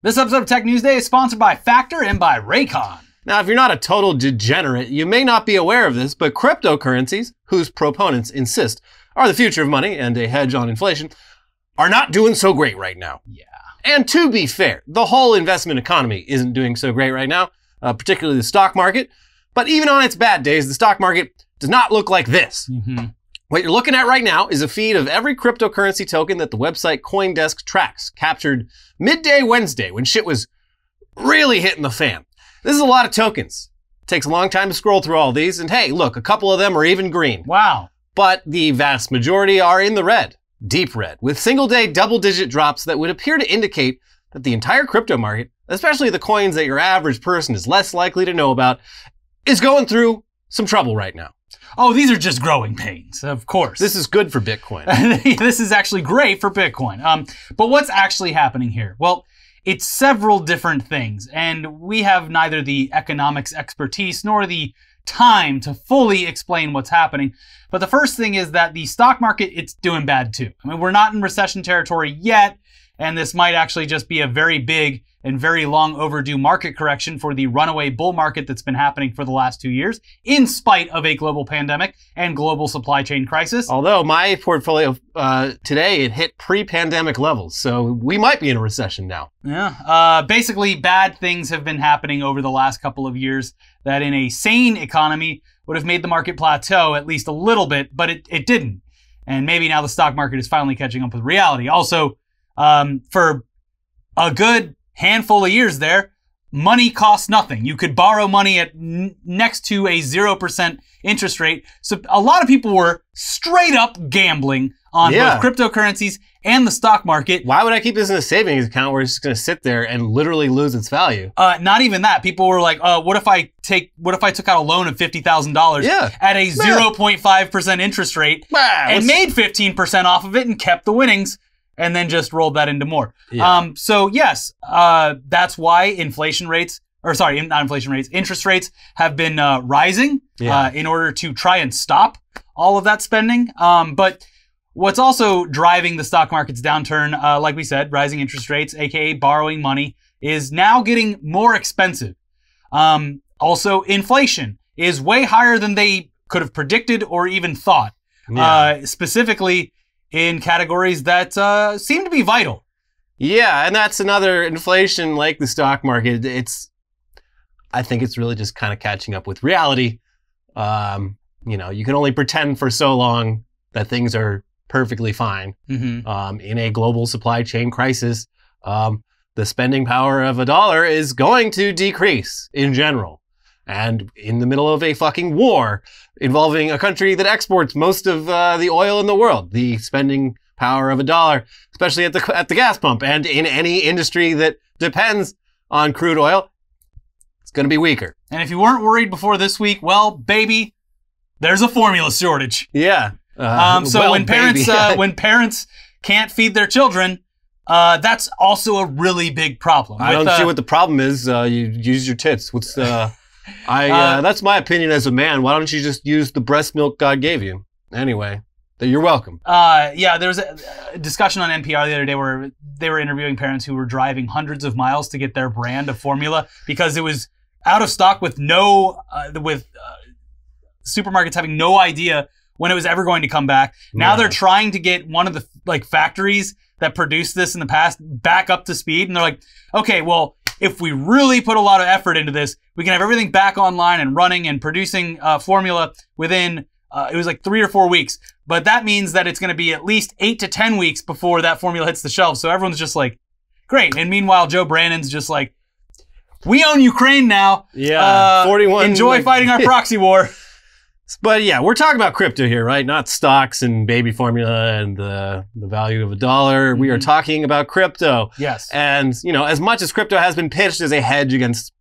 This episode of Tech News Day is sponsored by Factor and by Raycon. Now, if you're not a total degenerate, you may not be aware of this, but cryptocurrencies, whose proponents insist are the future of money and a hedge on inflation, are not doing so great right now. Yeah. And to be fair, the whole investment economy isn't doing so great right now, particularly the stock market. But even on its bad days, the stock market does not look like this. What you're looking at right now is a feed of every cryptocurrency token that the website CoinDesk tracks, captured midday Wednesday when shit was really hitting the fan. This is a lot of tokens. It takes a long time to scroll through all these, and hey, look, a couple of them are even green. Wow. But the vast majority are in the red, deep red, with single-day double-digit drops that would appear to indicate that the entire crypto market, especially the coins that your average person is less likely to know about, is going through some trouble right now. Oh, these are just growing pains, of course. This is good for Bitcoin. This is actually great for Bitcoin. But what's actually happening here? Well, it's several different things, and we have neither the economics expertise nor the time to fully explain what's happening. But the first thing is that the stock market, it's doing bad too. I mean, we're not in recession territory yet, and this might actually just be a very big and very long overdue market correction for the runaway bull market that's been happening for the last 2 years, in spite of a global pandemic and global supply chain crisis. Although my portfolio today, it hit pre-pandemic levels, so we might be in a recession now. Yeah. Basically, bad things have been happening over the last couple of years that in a sane economy would have made the market plateau at least a little bit, but it didn't. And maybe now the stock market is finally catching up with reality. Also, for a good handful of years there, money costs nothing. You could borrow money at next to a 0% interest rate. So a lot of people were straight up gambling on both cryptocurrencies and the stock market. Why would I keep this in a savings account where it's just going to sit there and literally lose its value? Not even that. People were like, what if I took out a loan of $50,000 at a 0.5% interest rate and made 15% off of it and kept the winnings? And then just rolled that into more. So yes, that's why interest rates have been rising in order to try and stop all of that spending. But what's also driving the stock market's downturn, like we said, rising interest rates, aka borrowing money, is now getting more expensive. Also, inflation is way higher than they could have predicted or even thought. Specifically, in categories that seem to be vital. Yeah, and that's another inflation like the stock market. I think it's really just kind of catching up with reality. You know, you can only pretend for so long that things are perfectly fine. In a global supply chain crisis, the spending power of $1 is going to decrease in general. And in the middle of a fucking war involving a country that exports most of the oil in the world, the spending power of $1, especially at the gas pump and in any industry that depends on crude oil, it's going to be weaker. And if you weren't worried before this week, well, baby, there's a formula shortage. Yeah. So well, when parents can't feed their children, that's also a really big problem. I don't see what the problem is. You use your tits. What's that's my opinion as a man. Why don't you just use the breast milk God gave you? Anyway, you're welcome. Yeah, there was a discussion on NPR the other day where they were interviewing parents who were driving hundreds of miles to get their brand of formula because it was out of stock with supermarkets having no idea when it was ever going to come back. Now they're trying to get one of the factories that produced this in the past back up to speed. And they're like, okay, well, if we really put a lot of effort into this, we can have everything back online and running and producing formula within, it was like 3 or 4 weeks. But that means that it's going to be at least 8 to 10 weeks before that formula hits the shelves. So everyone's just like, great. And meanwhile, Joe Brannon's just like, we own Ukraine now. Yeah, 41. Enjoy fighting our proxy war. But yeah, we're talking about crypto here, right? Not stocks and baby formula and the value of $1. We are talking about crypto. Yes. And, you know, as much as crypto has been pitched as a hedge against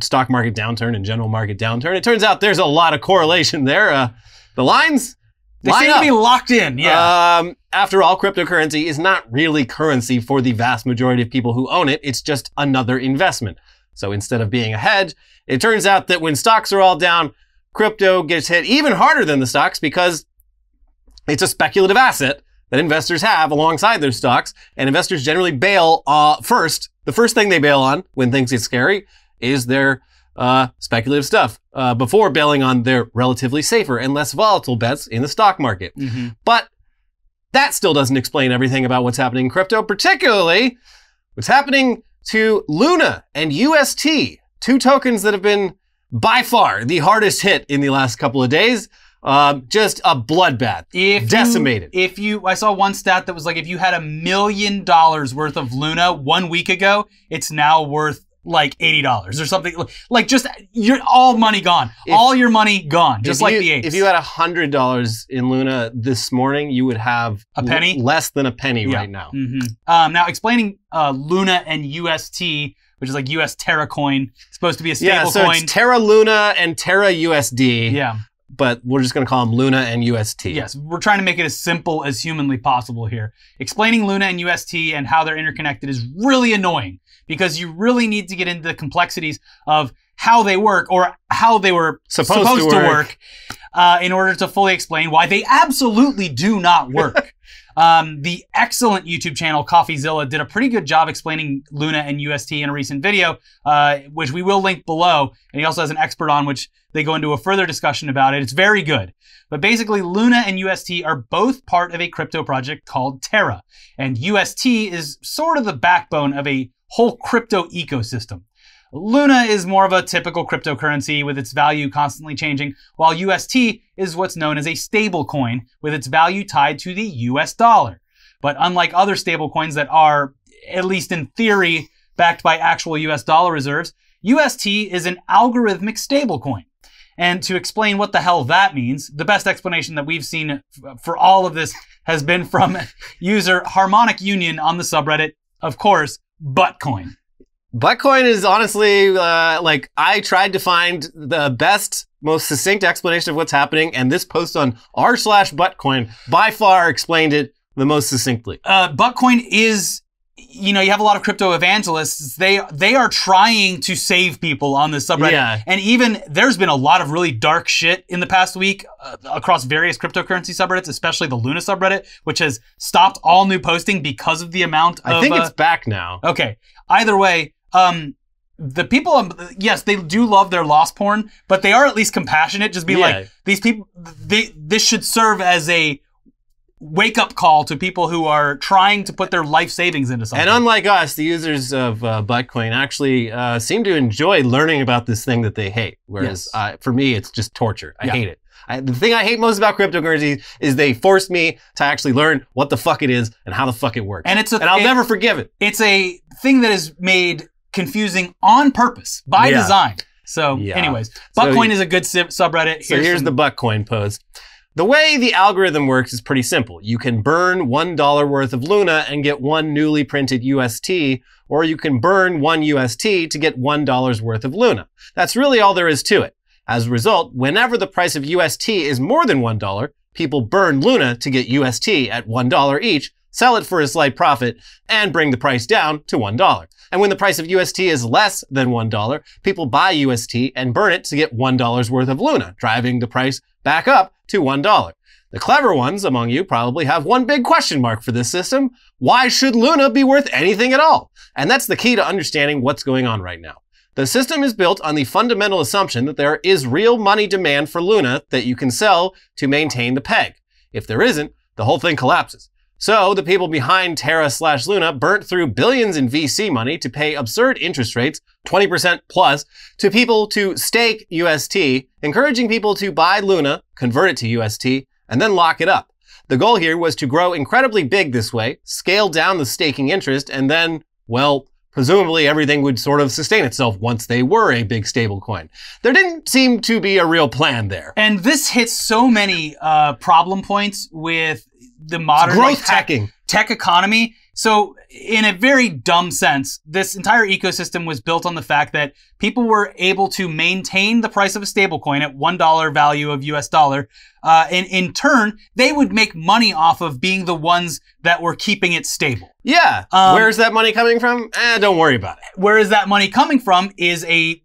stock market downturn and general market downturn, it turns out there's a lot of correlation there. The lines, they seem to be locked in. Yeah. After all, cryptocurrency is not really currency for the vast majority of people who own it. It's just another investment. So instead of being a hedge, it turns out that when stocks are all down, crypto gets hit even harder than the stocks because it's a speculative asset that investors have alongside their stocks. And investors generally bail first. The first thing they bail on when things get scary is their speculative stuff before bailing on their relatively safer and less volatile bets in the stock market. But that still doesn't explain everything about what's happening in crypto, particularly what's happening to Luna and UST, two tokens that have been by far the hardest hit in the last couple of days. Just a bloodbath. Decimated. I saw one stat that was like, if you had $1 million worth of Luna 1 week ago, it's now worth like $80 or something. Like just all money gone. All your money gone. Just like the apes. If you had $100 in Luna this morning, you would have a penny? Less than a penny right now. Now explaining Luna and UST, which is like US Terra coin, supposed to be a stable coin. It's Terra Luna and Terra USD. Yeah. But we're just going to call them Luna and UST. Yes, we're trying to make it as simple as humanly possible here. Explaining Luna and UST and how they're interconnected is really annoying because you really need to get into the complexities of how they work or how they were supposed to work in order to fully explain why they absolutely do not work. The excellent YouTube channel CoffeeZilla did a pretty good job explaining Luna and UST in a recent video, which we will link below. And he also has an expert on which they go into a further discussion about it. It's very good. But basically, Luna and UST are both part of a crypto project called Terra. And UST is sort of the backbone of a whole crypto ecosystem. Luna is more of a typical cryptocurrency with its value constantly changing, while UST is what's known as a stable coin with its value tied to the US dollar. But unlike other stable coins that are, at least in theory, backed by actual US dollar reserves, UST is an algorithmic stablecoin. And to explain what the hell that means, the best explanation that we've seen for all of this has been from user Harmonic Union on the subreddit, of course, Buttcoin. Buttcoin is honestly, like, I tried to find the best, most succinct explanation of what's happening, and this post on r/Buttcoin by far explained it the most succinctly. Buttcoin is, you know, you have a lot of crypto evangelists. They are trying to save people on this subreddit. Yeah. And even there's been a lot of really dark shit in the past week across various cryptocurrency subreddits, especially the Luna subreddit, which has stopped all new posting because of the amount of... I think it's back now. Okay. Either way, the people, yes, they do love their lost porn, but they are at least compassionate. Just be like, these people, this should serve as a wake-up call to people who are trying to put their life savings into something. And unlike us, the users of Buttcoin actually seem to enjoy learning about this thing that they hate. Whereas for me, it's just torture. I hate it. The thing I hate most about cryptocurrency is they forced me to actually learn what the fuck it is and how the fuck it works. And I'll never forgive it. It's a thing that is made confusing on purpose by design. So anyways, Buttcoin is a good subreddit. So here's the Buttcoin post. The way the algorithm works is pretty simple. You can burn $1 worth of Luna and get 1 newly printed UST, or you can burn 1 UST to get $1 worth of Luna. That's really all there is to it. As a result, whenever the price of UST is more than $1, people burn Luna to get UST at $1 each, sell it for a slight profit, and bring the price down to $1. And when the price of UST is less than $1, people buy UST and burn it to get $1 worth of Luna, driving the price back up to $1. The clever ones among you probably have one big question mark for this system. Why should Luna be worth anything at all? And that's the key to understanding what's going on right now. The system is built on the fundamental assumption that there is real money demand for Luna that you can sell to maintain the peg. If there isn't, the whole thing collapses. So the people behind Terra/Luna burnt through billions in VC money to pay absurd interest rates, 20% plus, to people to stake UST, encouraging people to buy Luna, convert it to UST, and then lock it up. The goal here was to grow incredibly big this way, scale down the staking interest, and then, well, presumably everything would sort of sustain itself once they were a big stablecoin. There didn't seem to be a real plan there. And this hits so many problem points with the modern growth hacking tech economy. So in a very dumb sense, this entire ecosystem was built on the fact that people were able to maintain the price of a stablecoin at $1 value of US dollar And in turn, they would make money off of being the ones that were keeping it stable. Yeah. Where's that money coming from? Don't worry about it. Where is that money coming from is a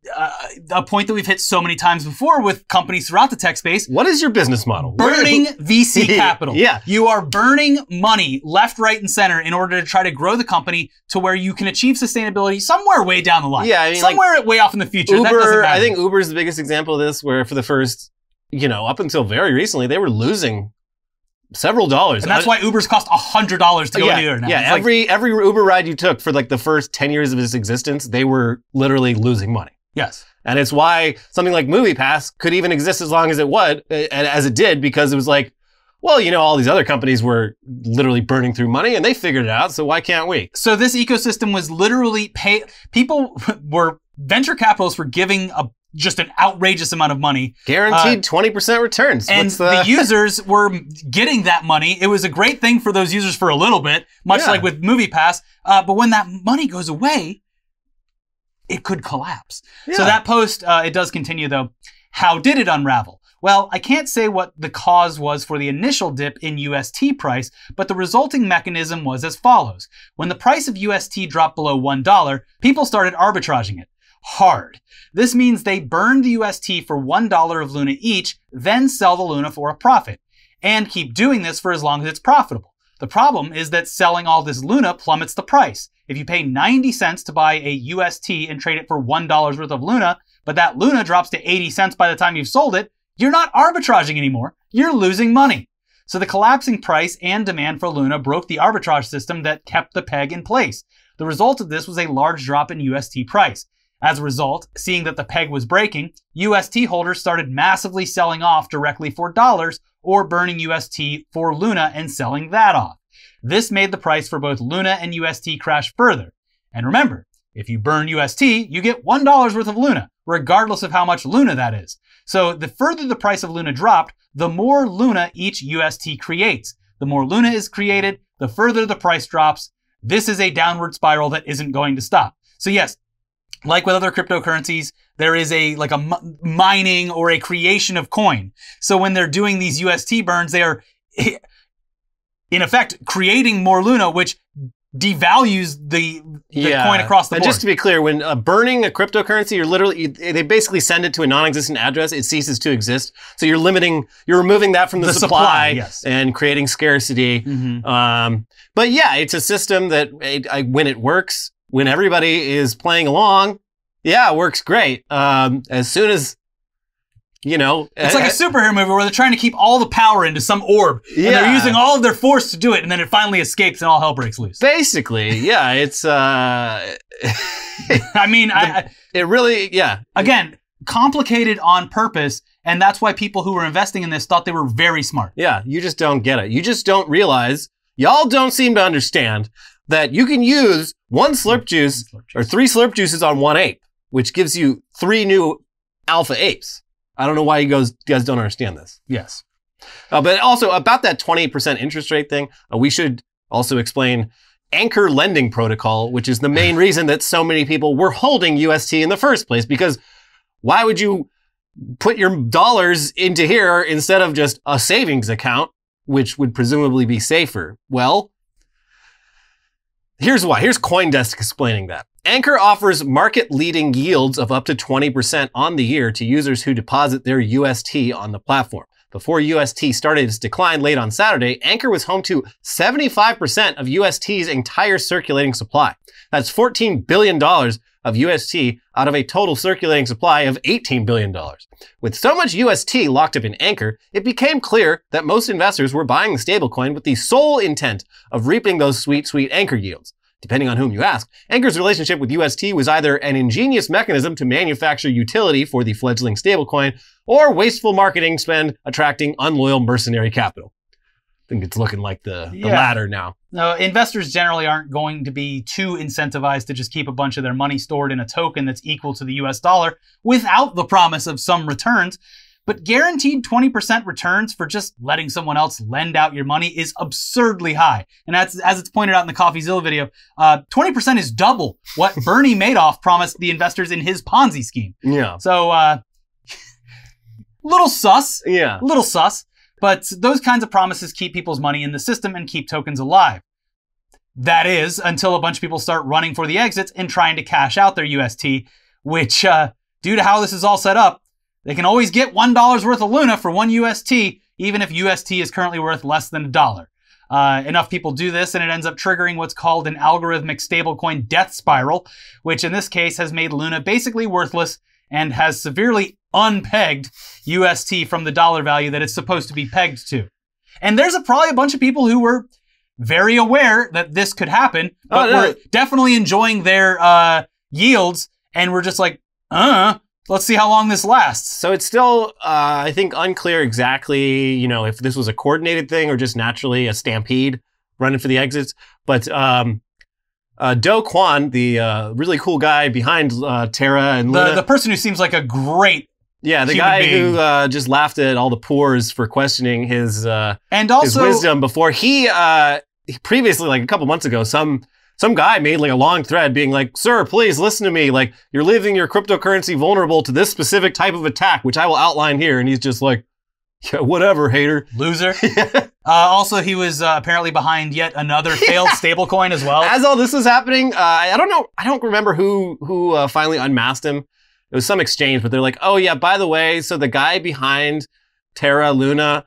point that we've hit so many times before with companies throughout the tech space. What is your business model? Burning VC capital. Yeah. You are burning money left, right, and center in order to try to grow the company to where you can achieve sustainability somewhere way down the line. Yeah, I mean, somewhere way off in the future. That doesn't Uber, matter. I think Uber is the biggest example of this, where for the first, up until very recently, they were losing several dollars. And that's why Uber's cost $100 to go anywhere now. Yeah, every Uber ride you took for like the first 10 years of its existence, they were literally losing money. Yes. And it's why something like MoviePass could even exist as long as it would, as it did, because it was like, well, all these other companies were literally burning through money and they figured it out, so why can't we? So this ecosystem was literally venture capitalists were giving just an outrageous amount of money. Guaranteed 20% returns. And the users were getting that money. It was a great thing for those users for a little bit, much like with MoviePass. But when that money goes away, it could collapse. Yeah. So that post, it does continue though. How did it unravel? Well, I can't say what the cause was for the initial dip in UST price, but the resulting mechanism was as follows. When the price of UST dropped below $1, people started arbitraging it. Hard. This means they burned the UST for $1 of Luna each, then sell the Luna for a profit, and keep doing this for as long as it's profitable. The problem is that selling all this Luna plummets the price. If you pay 90 cents to buy a UST and trade it for $1 worth of Luna, but that Luna drops to 80 cents by the time you've sold it, you're not arbitraging anymore. You're losing money. So the collapsing price and demand for Luna broke the arbitrage system that kept the peg in place. The result of this was a large drop in UST price. As a result, seeing that the peg was breaking, UST holders started massively selling off directly for dollars or burning UST for Luna and selling that off. This made the price for both Luna and UST crash further. And remember, if you burn UST, you get $1 worth of Luna, regardless of how much Luna that is. So the further the price of Luna dropped, the more Luna each UST creates. The more Luna is created, the further the price drops. This is a downward spiral that isn't going to stop. So yes, like with other cryptocurrencies, there is a mining or a creation of coin. So when they're doing these UST burns, they are in effect creating more Luna, which devalues the coin across the board. And just to be clear, when burning a cryptocurrency, they basically send it to a non-existent address. It ceases to exist. So you're removing that from the supply yes. and creating scarcity. Mm-hmm. But yeah, it's a system that when it works, when everybody is playing along, it works great. As soon as, it's like a superhero movie where they're trying to keep all the power into some orb. And they're using all of their force to do it. And then it finally escapes and all hell breaks loose. Basically, yeah, it's, I mean, it really, Again, complicated on purpose. And that's why people who were investing in this thought they were very smart. Yeah, you just don't get it. You just don't realize, y'all don't seem to understand that you can use one slurp juice or 3 slurp juices on 1 ape, which gives you 3 new alpha apes. I don't know why you guys don't understand this. Yes. But also about that 28% interest rate thing, we should also explain Anchor lending protocol, which is the main reason that so many people were holding UST in the first place. Because why would you put your dollars into here instead of just a savings account, which would presumably be safer? Well, here's why. Here's CoinDesk explaining that. Anchor offers market-leading yields of up to 20% on the year to users who deposit their UST on the platform. Before UST started its decline late on Saturday, Anchor was home to 75% of UST's entire circulating supply. That's $14 billion of UST out of a total circulating supply of $18 billion. With so much UST locked up in Anchor, it became clear that most investors were buying the stablecoin with the sole intent of reaping those sweet, sweet Anchor yields. Depending on whom you ask, Anchor's relationship with UST was either an ingenious mechanism to manufacture utility for the fledgling stablecoin or wasteful marketing spend attracting unloyal mercenary capital. I think it's looking like the latter now. No, investors generally aren't going to be too incentivized to just keep a bunch of their money stored in a token that's equal to the US dollar without the promise of some returns. But guaranteed 20% returns for just letting someone else lend out your money is absurdly high. And that's, as it's pointed out in the CoffeeZilla video, 20% is double what Bernie Madoff promised the investors in his Ponzi scheme. Yeah. So, little sus. Yeah. Little sus. But those kinds of promises keep people's money in the system and keep tokens alive. That is, until a bunch of people start running for the exits and trying to cash out their UST, which, due to how this is all set up, they can always get $1 worth of Luna for 1 UST, even if UST is currently worth less than $1. Enough people do this, and it ends up triggering what's called an algorithmic stablecoin death spiral, which in this case has made Luna basically worthless and has severely unpegged UST from the dollar value that it's supposed to be pegged to. And there's probably a bunch of people who were very aware that this could happen, but were definitely enjoying their yields, and were just like, let's see how long this lasts. So it's still, I think, unclear exactly, if this was a coordinated thing or just naturally a stampede running for the exits. But Do Kwon, the really cool guy behind Terra and Luna, the person who seems like a great the guy being. Who just laughed at all the poors for questioning his and also his wisdom before he previously, like a couple months ago, some guy made like a long thread being like, "Sir, please listen to me. Like, you're leaving your cryptocurrency vulnerable to this specific type of attack, which I will outline here." And he's just like, "Yeah, whatever, hater, loser." Also, he was apparently behind yet another failed stablecoin as well. As all this was happening, I don't know. I don't remember who finally unmasked him. It was some exchange, but they're like, "Oh yeah, by the way, so the guy behind Terra Luna."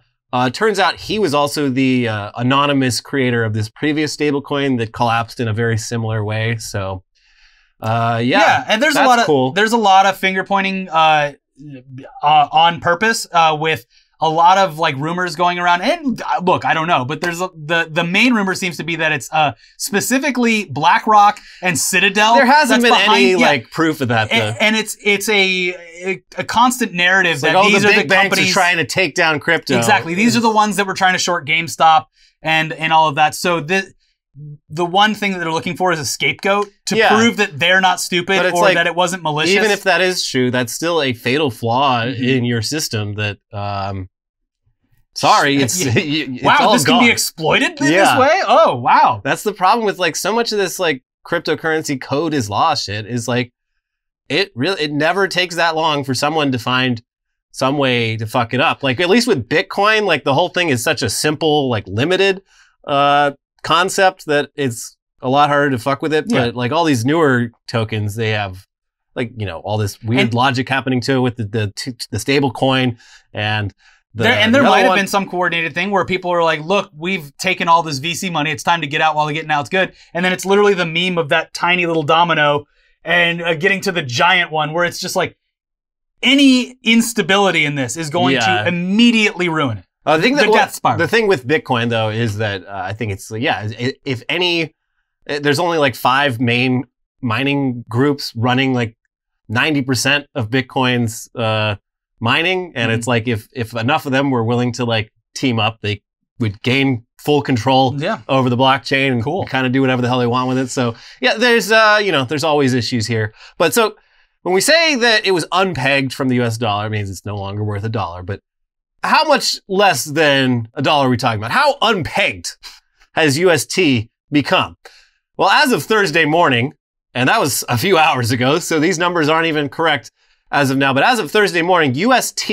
Turns out he was also the anonymous creator of this previous stablecoin that collapsed in a very similar way. So, yeah, and there's cool. There's a lot of finger pointing on purpose with a lot of like rumors going around. And look, I don't know, but there's the main rumor seems to be that it's specifically BlackRock and Citadel. There hasn't been any like proof of that, though. And it's a constant narrative it's that like, these the are big the banks companies are trying to take down crypto. Exactly, these are the ones that were trying to short GameStop and all of that. So the one thing that they're looking for is a scapegoat to prove that they're not stupid or like, that it wasn't malicious. Even if that is true, that's still a fatal flaw in your system that, sorry, it's wow, this can be exploited in this way? Oh, wow. That's the problem with like so much of this like cryptocurrency code is law shit is like, it never takes that long for someone to find some way to fuck it up. Like at least with Bitcoin, like the whole thing is such a simple, like limited, concept that it's a lot harder to fuck with it. But like all these newer tokens, they have like, all this weird logic happening to it with the stable coin and there might have been some coordinated thing where people are like, look, we've taken all this VC money. It's time to get out while the getting out's good. And then it's literally the meme of that tiny little domino and getting to the giant one where it's just like any instability in this is going to immediately ruin it. I think the death spiral. The thing with Bitcoin, though, is that I think it's, if any, there's only like 5 main mining groups running like 90% of Bitcoin's mining. And it's like, if enough of them were willing to like team up, they would gain full control over the blockchain and kind of do whatever the hell they want with it. So yeah, there's, there's always issues here. But so when we say that it was unpegged from the US dollar, it means it's no longer worth $1. But how much less than $1 are we talking about? How unpegged has UST become? Well, as of Thursday morning, and that was a few hours ago, so these numbers aren't even correct as of now, but as of Thursday morning, UST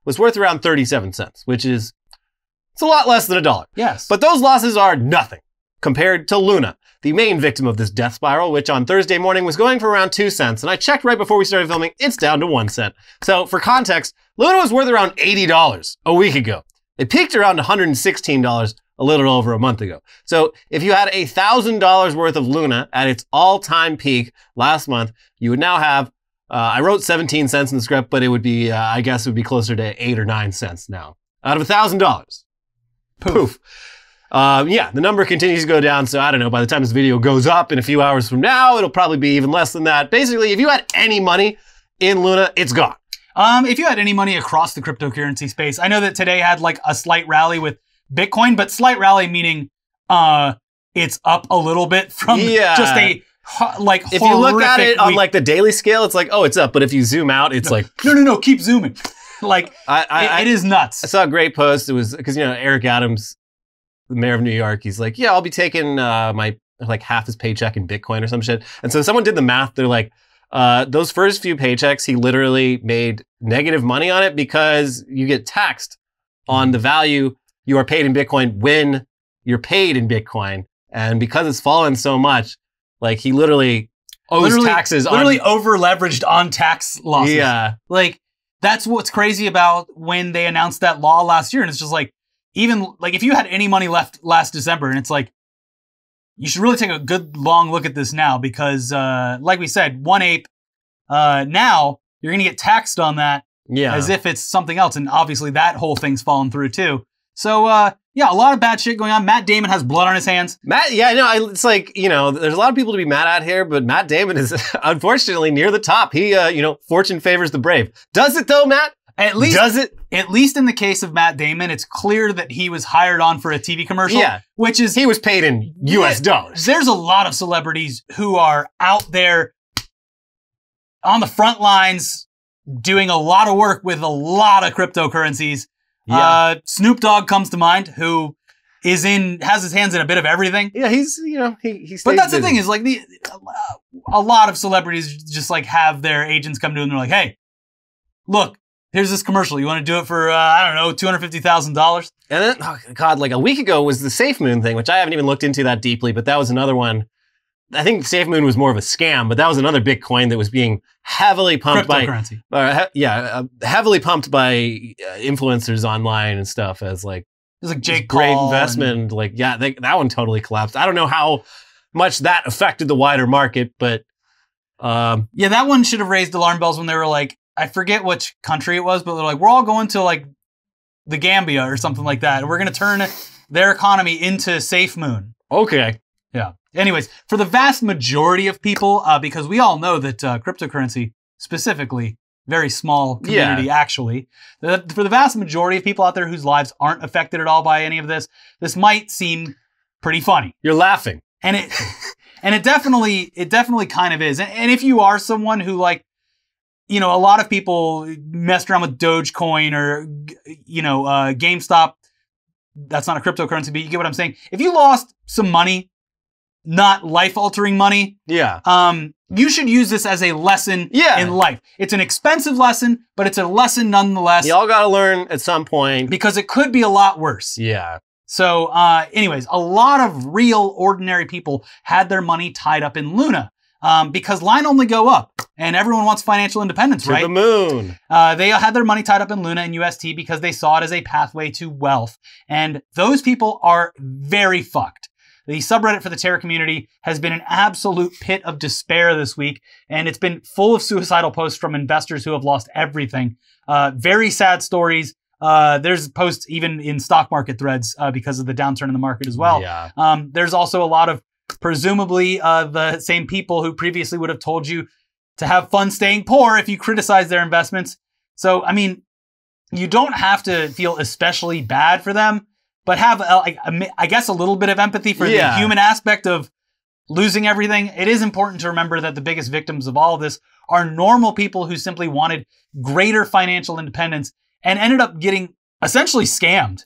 was worth around 37 cents, which is, it's a lot less than $1. Yes. But those losses are nothing compared to Luna, the main victim of this death spiral, which on Thursday morning was going for around 2 cents. And I checked right before we started filming, it's down to 1 cent. So for context, Luna was worth around $80 a week ago. It peaked around $116 a little over a month ago. So if you had $1,000 worth of Luna at its all-time peak last month, you would now have, I wrote 17 cents in the script, but it would be, I guess it would be closer to 8 or 9 cents now. Out of $1,000. Poof. The number continues to go down. So I don't know, by the time this video goes up in a few hours from now, it'll probably be even less than that. Basically, if you had any money in Luna, it's gone. If you had any money across the cryptocurrency space, I know that today had like a slight rally with Bitcoin, but slight rally meaning it's up a little bit from just a like if you look at it on like the daily scale, it's like, oh, it's up. But if you zoom out, it's like no, keep zooming. Like it is nuts. I saw a great post. It was because Eric Adams, the mayor of New York, he's like, yeah, I'll be taking my like half his paycheck in Bitcoin or some shit. And so someone did the math. They're like, those first few paychecks, he literally made negative money on it because you get taxed on the value you are paid in Bitcoin when you're paid in Bitcoin. And because it's fallen so much, like he literally owes taxes literally over leveraged on tax losses. Yeah. Like that's what's crazy about when they announced that law last year. And it's just like, even like if you had any money left last December, and it's like, you should really take a good long look at this now because, like we said, 1/8, now you're going to get taxed on that as if it's something else. And obviously that whole thing's fallen through too. So, yeah, a lot of bad shit going on. Matt Damon has blood on his hands. It's like, there's a lot of people to be mad at here, but Matt Damon is unfortunately near the top. He, fortune favors the brave. Does it though, Matt? At least in the case of Matt Damon, it's clear that he was hired on for a TV commercial. Yeah. Which is... He was paid in US dollars. There's a lot of celebrities who are out there on the front lines doing a lot of work with a lot of cryptocurrencies. Yeah. Snoop Dogg comes to mind, who has his hands in a bit of everything. Yeah, he stays But that's busy. the thing is like a lot of celebrities just like have their agents come to them and they're like, hey, look, here's this commercial. You want to do it for, I don't know, $250,000? And then, oh God, like a week ago was the SafeMoon thing, which I haven't even looked into that deeply, but that was another one. I think SafeMoon was more of a scam, but that was another Bitcoin that was being heavily pumped cryptocurrency. Heavily pumped by influencers online and stuff as like, it was like Jake great Paul investment. That one totally collapsed. I don't know how much that affected the wider market, but that one should have raised alarm bells when they were like, I forget which country it was, but they're like, we're all going to like the Gambia or something like that. And we're going to turn their economy into SafeMoon. Okay. Yeah. Anyways, for the vast majority of people, because we all know that cryptocurrency, specifically, very small community actually, for the vast majority of people out there whose lives aren't affected at all by any of this, this might seem pretty funny. You're laughing. And it definitely kind of is. And if you are someone who like, a lot of people messed around with Dogecoin or, GameStop. That's not a cryptocurrency, but you get what I'm saying. If you lost some money, not life-altering money, you should use this as a lesson in life. It's an expensive lesson, but it's a lesson nonetheless. You all got to learn at some point. Because it could be a lot worse. Yeah. So anyways, a lot of real ordinary people had their money tied up in Luna. Because line only go up and everyone wants financial independence, right? To the moon. They had their money tied up in Luna and UST because they saw it as a pathway to wealth. And those people are very fucked. The subreddit for the Terra community has been an absolute pit of despair this week. And it's been full of suicidal posts from investors who have lost everything. Very sad stories. There's posts even in stock market threads because of the downturn in the market as well. Yeah. There's also a lot of presumably the same people who previously would have told you to have fun staying poor if you criticize their investments. So, I mean, you don't have to feel especially bad for them, but have, I guess, a little bit of empathy for the human aspect of losing everything. It is important to remember that the biggest victims of all of this are normal people who simply wanted greater financial independence and ended up getting essentially scammed.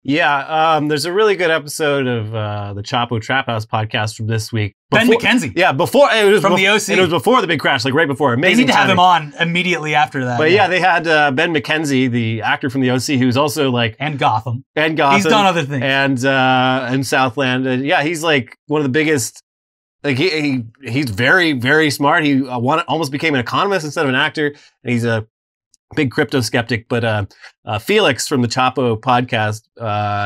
Yeah, there's a really good episode of the Chapo Trap House podcast from this week. Ben McKenzie. Yeah, before it was from the OC. And it was before the big crash, like right before. Amazing. They need to have him on immediately after that. But yeah, they had Ben McKenzie, the actor from the OC, who's also like and Gotham. He's done other things. And Southland. And yeah, he's like one of the biggest. Like he's very, very smart. He almost became an economist instead of an actor. And he's a big crypto skeptic, but Felix from the Chapo podcast,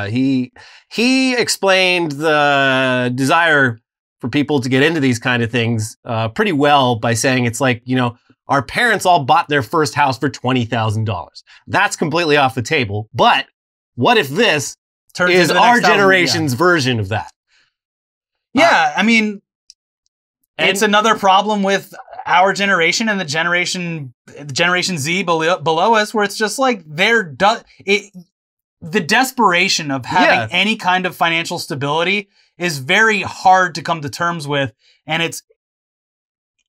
he explained the desire for people to get into these kind of things pretty well by saying it's like, our parents all bought their first house for $20,000. That's completely off the table. But what if this is our generation's version of that? Yeah, I mean, it's another problem with our generation and the generation Z below us, where it's just like the desperation of having any kind of financial stability is very hard to come to terms with. And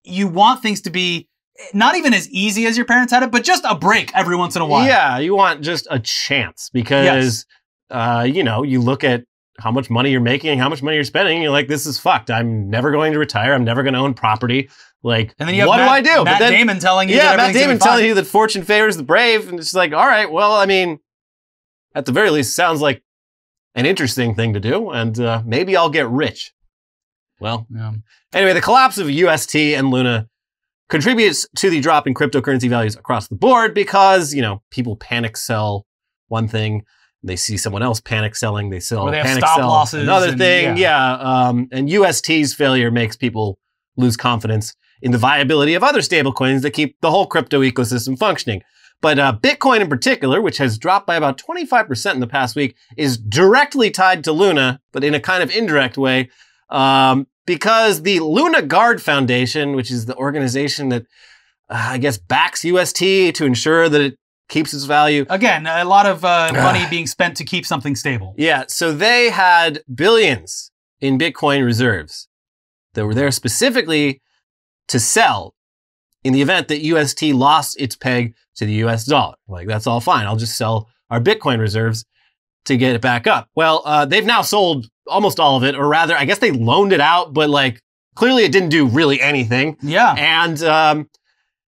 you want things to be not even as easy as your parents had it, but just a break every once in a while. Yeah, you want just a chance because, you look at how much money you're making and how much money you're spending. And you're like, this is fucked. I'm never going to retire. I'm never going to own property. Like, and then you have what do I do? Matt Damon telling you that Matt Damon telling you that fortune favors the brave. And it's like, all right, well, I mean, at the very least, sounds like an interesting thing to do, and maybe I'll get rich. Well, anyway, the collapse of UST and Luna contributes to the drop in cryptocurrency values across the board because, people panic sell one thing, they see someone else panic selling, they sell, or they have panic stop sell losses another thing. And UST's failure makes people lose confidence in the viability of other stablecoins that keep the whole crypto ecosystem functioning. But Bitcoin in particular, which has dropped by about 25% in the past week, is directly tied to Luna, but in a kind of indirect way, because the Luna Guard Foundation, which is the organization that I guess backs UST to ensure that it keeps its value. Again, a lot of money being spent to keep something stable. Yeah, so they had billions in Bitcoin reserves that were there specifically to sell in the event that UST lost its peg to the US dollar. Like, that's all fine. I'll just sell our Bitcoin reserves to get it back up. Well, they've now sold almost all of it, or rather, I guess they loaned it out, but like, clearly it didn't do really anything. Yeah. And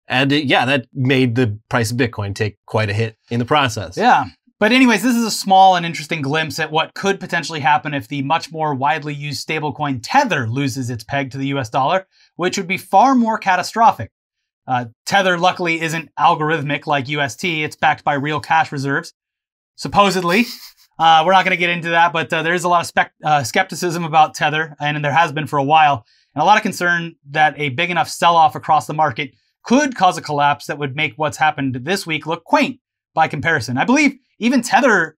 that made the price of Bitcoin take quite a hit in the process. Yeah. But anyways, this is a small and interesting glimpse at what could potentially happen if the much more widely used stablecoin Tether loses its peg to the US dollar, which would be far more catastrophic. Tether, luckily, isn't algorithmic like UST. It's backed by real cash reserves, supposedly. We're not going to get into that, but there is a lot of skepticism about Tether, and there has been for a while, and a lot of concern that a big enough sell-off across the market could cause a collapse that would make what's happened this week look quaint by comparison. I believe even Tether,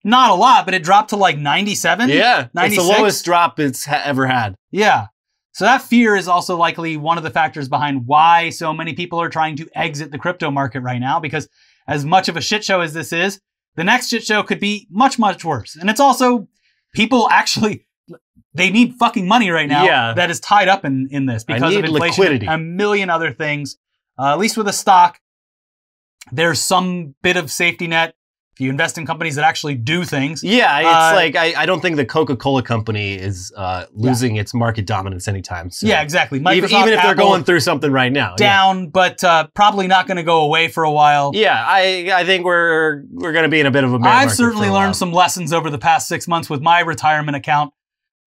not a lot, but it dropped to like 97? Yeah, 96? It's the lowest drop it's ever had. Yeah. So that fear is also likely one of the factors behind why so many people are trying to exit the crypto market right now, because as much of a shit show as this is, the next shit show could be much, much worse. And it's also, people actually, they need fucking money right now that is tied up in this because of inflation, liquidity, and a million other things. At least with a stock, there's some bit of safety net. If you invest in companies that actually do things. Yeah, it's like, I don't think the Coca-Cola company is losing its market dominance anytime soon. Yeah, exactly. Even if they're going through something right now. Down, but probably not going to go away for a while. Yeah, I think we're going to be in a bit of a bear I've market certainly learned some lessons over the past 6 months with my retirement account.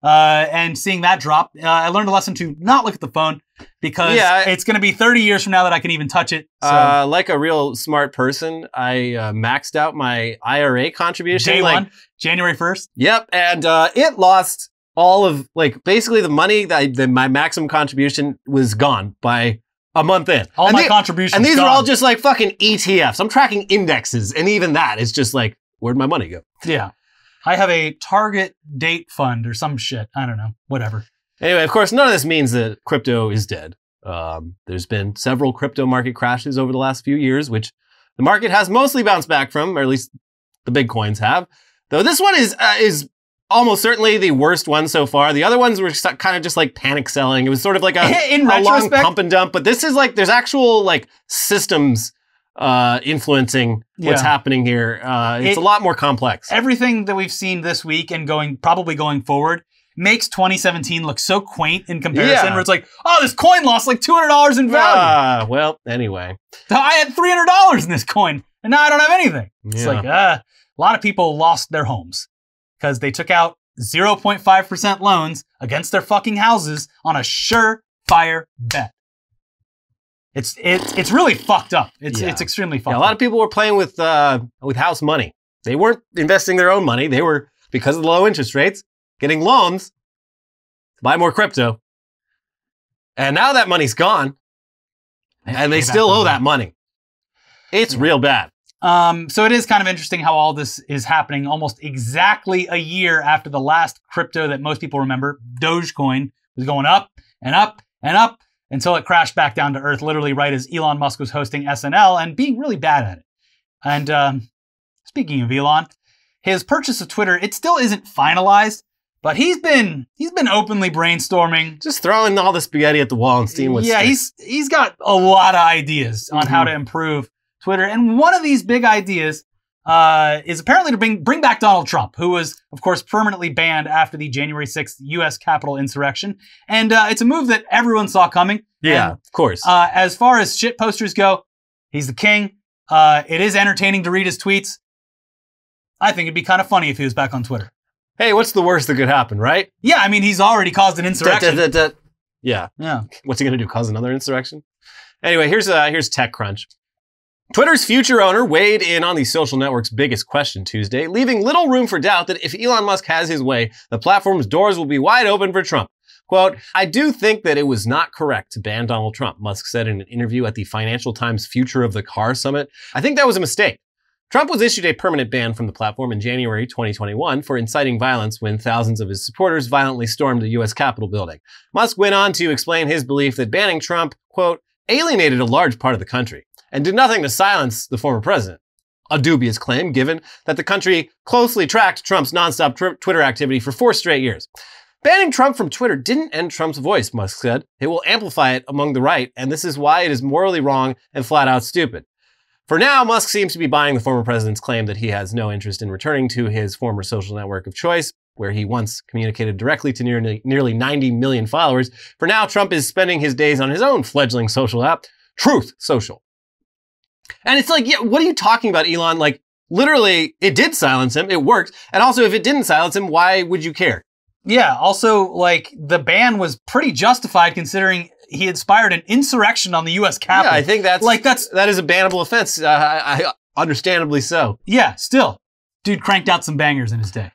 And seeing that drop, I learned a lesson to not look at the phone because it's going to be 30 years from now that I can even touch it. So. Like a real smart person, I maxed out my IRA contribution. Day one, January 1st. Yep, and it lost all of, basically the money that my maximum contribution was gone by a month in. All my contributions And these gone. are all just like fucking ETFs. I'm tracking indexes, and even that is just like, where'd my money go? Yeah. I have a target date fund or some shit. I don't know. Whatever. Anyway, of course, none of this means that crypto is dead. There's been several crypto market crashes over the last few years, which the market has mostly bounced back from, or at least the big coins have. Though this one is almost certainly the worst one so far. The other ones were kind of just like panic selling. It was sort of like a long pump and dump. But this is like, there's actual like systems influencing what's happening here. It's a lot more complex. Everything that we've seen this week and probably going forward makes 2017 look so quaint in comparison, where it's like, oh, this coin lost like $200 in value. Well, anyway. I had $300 in this coin, and now I don't have anything. It's like, a lot of people lost their homes because they took out 0.5% loans against their fucking houses on a surefire bet. It's really fucked up. It's extremely fucked up. A lot of people were playing with house money. They weren't investing their own money. They were, because of the low interest rates, getting loans to buy more crypto. And now that money's gone, and they still owe that money. It's real bad. So it is kind of interesting how all this is happening almost exactly a year after the last crypto that most people remember, Dogecoin, was going up and up and up until it crashed back down to earth, literally right as Elon Musk was hosting SNL and being really bad at it. And speaking of Elon, his purchase of Twitter, it still isn't finalized, but he's been openly brainstorming. Just throwing all the spaghetti at the wall and seeing what's he's got a lot of ideas on how to improve Twitter. And one of these big ideas is apparently to bring back Donald Trump, who was, of course, permanently banned after the January 6th U.S. Capitol insurrection. And it's a move that everyone saw coming. Yeah, and, of course. As far as shit posters go, he's the king. It is entertaining to read his tweets. I think it'd be kind of funny if he was back on Twitter. Hey, what's the worst that could happen, right? Yeah, I mean, he's already caused an insurrection. Yeah. Yeah. What's he going to do, cause another insurrection? Anyway, here's TechCrunch. Twitter's future owner weighed in on the social network's biggest question Tuesday, leaving little room for doubt that if Elon Musk has his way, the platform's doors will be wide open for Trump. Quote, I do think that it was not correct to ban Donald Trump, Musk said in an interview at the Financial Times Future of the Car Summit. I think that was a mistake. Trump was issued a permanent ban from the platform in January 2021 for inciting violence when thousands of his supporters violently stormed the U.S. Capitol building. Musk went on to explain his belief that banning Trump, quote, alienated a large part of the country and did nothing to silence the former president. A dubious claim, given that the country closely tracked Trump's nonstop Twitter activity for 4 straight years. Banning Trump from Twitter didn't end Trump's voice, Musk said. It will amplify it among the right, and this is why it is morally wrong and flat out stupid. For now, Musk seems to be buying the former president's claim that he has no interest in returning to his former social network of choice, where he once communicated directly to nearly 90 million followers. For now, Trump is spending his days on his own fledgling social app, Truth Social. And it's like, yeah, what are you talking about, Elon? Like, literally, it did silence him. It worked. And also, if it didn't silence him, why would you care? Yeah, also, like, the ban was pretty justified considering he inspired an insurrection on the U.S. Capitol. Yeah, I think that is a bannable offense. I understandably so. Yeah, still. Dude cranked out some bangers in his day.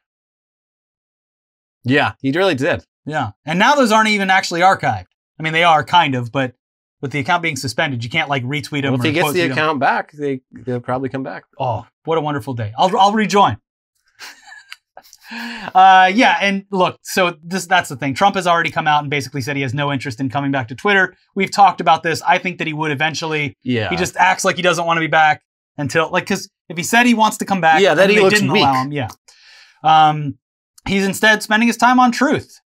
Yeah, he really did. Yeah. And now those aren't even actually archived. I mean, they are kind of, but with the account being suspended, you can't like retweet them. Well, if he gets the account back, they'll probably come back. Oh, what a wonderful day. I'll rejoin. Yeah, and look, so that's the thing. Trump has already come out and basically said he has no interest in coming back to Twitter. We've talked about this. I think that he would eventually. Yeah. He just acts like he doesn't want to be back until, like, because if he said he wants to come back, yeah, then he looks didn't weak. allow him. Yeah. He's instead spending his time on Truth.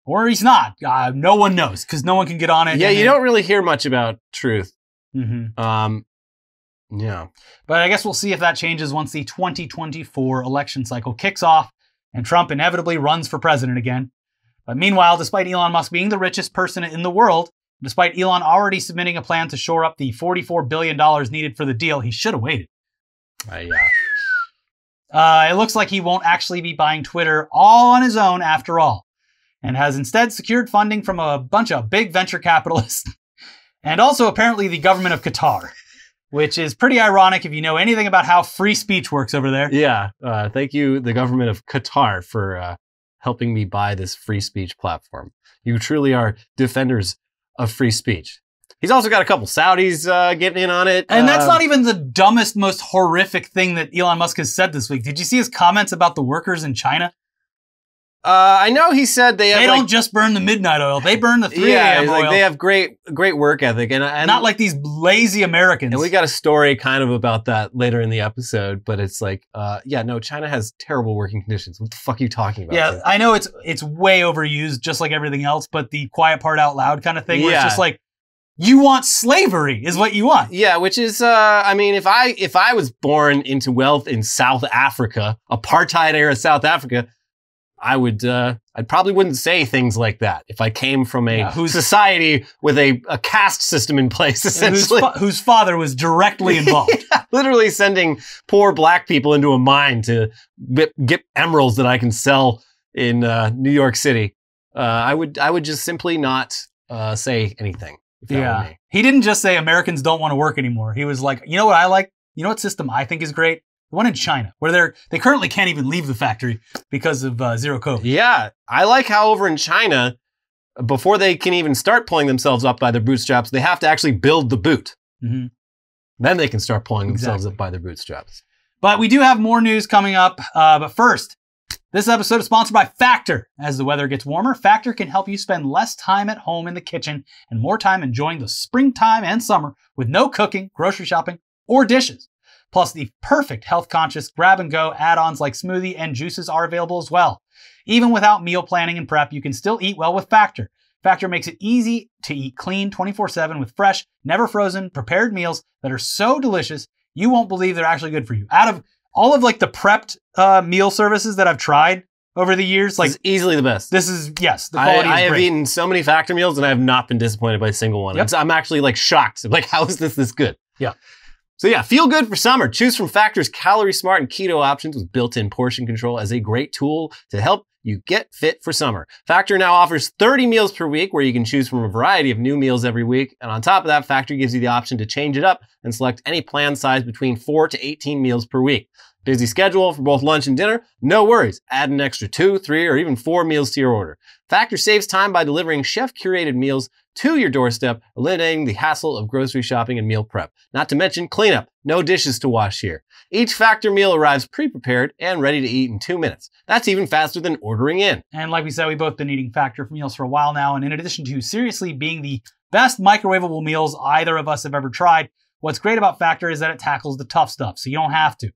Or he's not. No one knows, because no one can get on it. Yeah, you don't really hear much about Truth. Mm-hmm. Yeah. But I guess we'll see if that changes once the 2024 election cycle kicks off and Trump inevitably runs for president again. But meanwhile, despite Elon Musk being the richest person in the world, despite Elon already submitting a plan to shore up the $44 billion needed for the deal, he should have waited. It looks like he won't actually be buying Twitter all on his own after all, and has instead secured funding from a bunch of big venture capitalists and also apparently the government of Qatar. Which is pretty ironic if you know anything about how free speech works over there. Yeah. Thank you, the government of Qatar, for helping me buy this free speech platform. You truly are defenders of free speech. He's also got a couple Saudis getting in on it. And that's not even the dumbest, most horrific thing that Elon Musk has said this week. Did you see his comments about the workers in China? I know he said they don't just burn the midnight oil; they burn the 3 a.m. oil. Like they have great work ethic, and not like these lazy Americans. And we got a story kind of about that later in the episode, but it's like, China has terrible working conditions. What the fuck are you talking about? Yeah, I know it's way overused, just like everything else. But the quiet part out loud kind of thing, where it's just like, you want slavery, is what you want. Yeah, which is, I mean, if I was born into wealth in South Africa, apartheid era South Africa, I probably wouldn't say things like that if I came from a society with a caste system in place, essentially. Whose father was directly involved. Yeah, literally sending poor black people into a mine to get emeralds that I can sell in New York City. I would just simply not say anything. If that were me. He didn't just say Americans don't want to work anymore. He was like, you know what I like? You know what system I think is great? The one in China, where they currently can't even leave the factory because of zero COVID. Yeah, I like how over in China, before they can even start pulling themselves up by their bootstraps, they have to actually build the boot. Mm-hmm. Then they can start pulling themselves up by their bootstraps. But we do have more news coming up. But first, this episode is sponsored by Factor. As the weather gets warmer, Factor can help you spend less time at home in the kitchen and more time enjoying the springtime and summer with no cooking, grocery shopping, or dishes. Plus, the perfect health-conscious grab-and-go add-ons like smoothie and juices are available as well. Even without meal planning and prep, you can still eat well with Factor. Factor makes it easy to eat clean 24/7 with fresh, never frozen, prepared meals that are so delicious, you won't believe they're actually good for you. Out of all of like the prepped meal services that I've tried over the years, like this is easily the best. This is, yes, the quality is great. I have eaten so many Factor meals and I have not been disappointed by a single one. Yep. I'm actually like shocked. Like, how is this good? Yeah. So yeah, feel good for summer. Choose from Factor's calorie smart and keto options with built-in portion control as a great tool to help you get fit for summer. Factor now offers 30 meals per week where you can choose from a variety of new meals every week. And on top of that, Factor gives you the option to change it up and select any plan size between 4 to 18 meals per week. Busy schedule for both lunch and dinner? No worries. Add an extra 2, 3, or even 4 meals to your order. Factor saves time by delivering chef-curated meals to your doorstep, eliminating the hassle of grocery shopping and meal prep. Not to mention cleanup. No dishes to wash here. Each Factor meal arrives pre-prepared and ready to eat in 2 minutes. That's even faster than ordering in. And like we said, we've both been eating Factor meals for a while now, and in addition to seriously being the best microwavable meals either of us have ever tried, what's great about Factor is that it tackles the tough stuff, so you don't have to.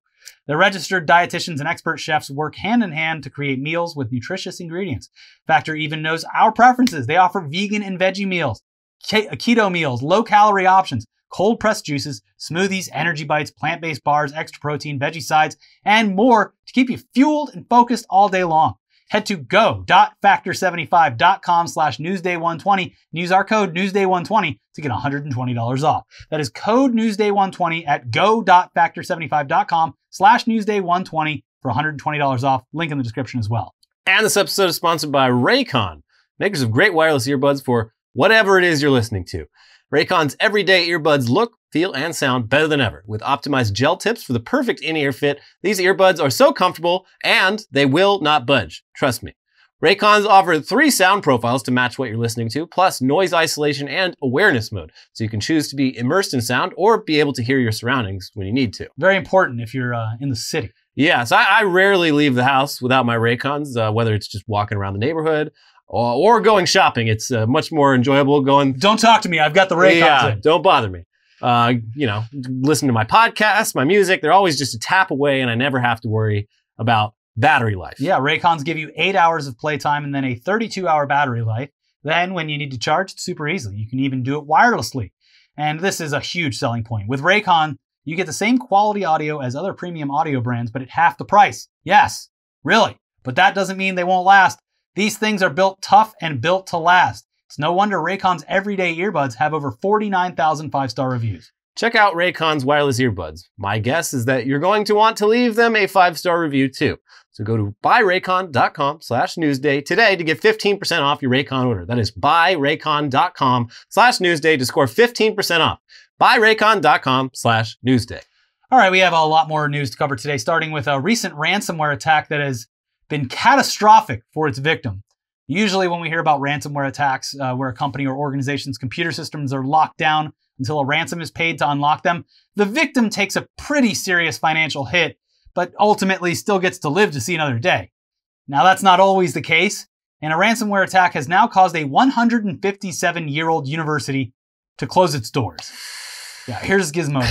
The registered dietitians and expert chefs work hand in hand to create meals with nutritious ingredients. Factor even knows our preferences. They offer vegan and veggie meals, keto meals, low-calorie options, cold-pressed juices, smoothies, energy bites, plant-based bars, extra protein, veggie sides, and more to keep you fueled and focused all day long. Head to go.factor75.com/newsday120 and use our code newsday120 to get $120 off. That is code newsday120 at go.factor75.com/newsday120 for $120 off. Link in the description as well. And this episode is sponsored by Raycon, makers of great wireless earbuds for whatever it is you're listening to. Raycon's everyday earbuds look, feel, and sound better than ever. With optimized gel tips for the perfect in-ear fit, these earbuds are so comfortable and they will not budge. Trust me. Raycons offer 3 sound profiles to match what you're listening to, plus noise isolation and awareness mode, so you can choose to be immersed in sound or be able to hear your surroundings when you need to. Very important if you're in the city. Yeah, so I rarely leave the house without my Raycons, whether it's just walking around the neighborhood or going shopping. It's much more enjoyable going. Don't talk to me. I've got the Raycons. Yeah, don't bother me. Listen to my podcasts, my music. They're always just a tap away, and I never have to worry about battery life. Yeah, Raycons give you 8 hours of playtime and then a 32-hour battery life. Then when you need to charge, it's super easy. You can even do it wirelessly. And this is a huge selling point. With Raycon, you get the same quality audio as other premium audio brands, but at half the price. Yes, really. But that doesn't mean they won't last. These things are built tough and built to last. It's no wonder Raycon's everyday earbuds have over 49,000 5-star reviews. Check out Raycon's wireless earbuds. My guess is that you're going to want to leave them a 5-star review too. So go to buyraycon.com/newsday today to get 15% off your Raycon order. That is buyraycon.com/newsday to score 15% off. buyraycon.com/newsday. All right, we have a lot more news to cover today, starting with a recent ransomware attack that has been catastrophic for its victim. Usually when we hear about ransomware attacks where a company or organization's computer systems are locked down until a ransom is paid to unlock them, the victim takes a pretty serious financial hit, but ultimately still gets to live to see another day. Now that's not always the case, and a ransomware attack has now caused a 157-year-old university to close its doors. Yeah, here's Gizmodo.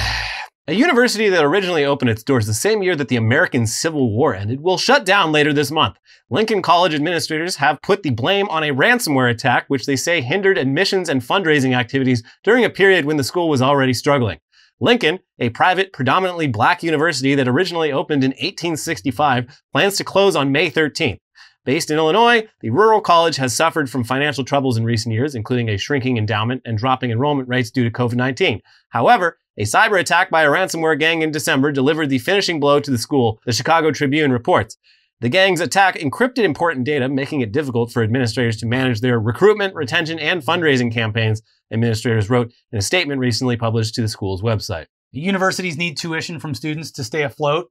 A university that originally opened its doors the same year that the American Civil War ended will shut down later this month. Lincoln College administrators have put the blame on a ransomware attack, which they say hindered admissions and fundraising activities during a period when the school was already struggling. Lincoln, a private, predominantly black university that originally opened in 1865, plans to close on May 13th. Based in Illinois, the rural college has suffered from financial troubles in recent years, including a shrinking endowment and dropping enrollment rates due to COVID-19. However, a cyber attack by a ransomware gang in December delivered the finishing blow to the school, the Chicago Tribune reports. The gang's attack encrypted important data, making it difficult for administrators to manage their recruitment, retention, and fundraising campaigns, administrators wrote in a statement recently published to the school's website. Universities need tuition from students to stay afloat.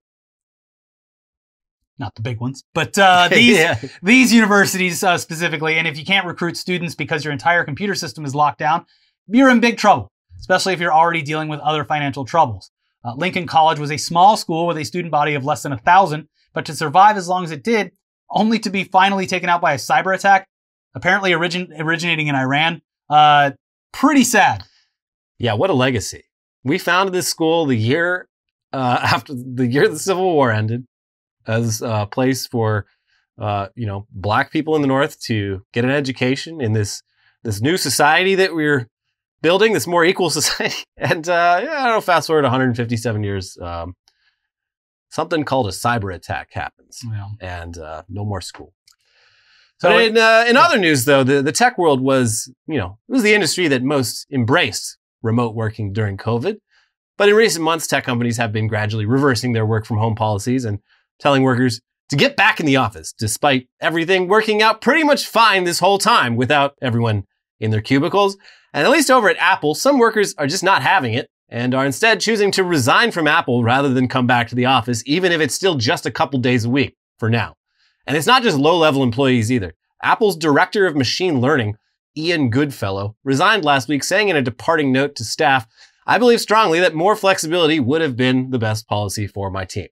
Not the big ones, but these universities specifically. And if you can't recruit students because your entire computer system is locked down, you're in big trouble, especially if you're already dealing with other financial troubles. Lincoln College was a small school with a student body of less than 1,000, but to survive as long as it did, only to be finally taken out by a cyber attack, apparently originating in Iran. Pretty sad. Yeah, what a legacy. We founded this school the year after the Civil War ended as a place for, black people in the North to get an education in this new society that we're building, this more equal society. And fast forward 157 years, something called a cyber attack happens, and no more school. So in other news, though, the tech world was, it was the industry that most embraced remote working during COVID. But in recent months, tech companies have been gradually reversing their work from home policies and telling workers to get back in the office, despite everything working out pretty much fine this whole time without everyone in their cubicles. And at least over at Apple, some workers are just not having it and are instead choosing to resign from Apple rather than come back to the office, even if it's still just a couple days a week for now. And it's not just low-level employees either. Apple's director of machine learning, Ian Goodfellow, resigned last week, saying in a departing note to staff, "I believe strongly that more flexibility would have been the best policy for my team."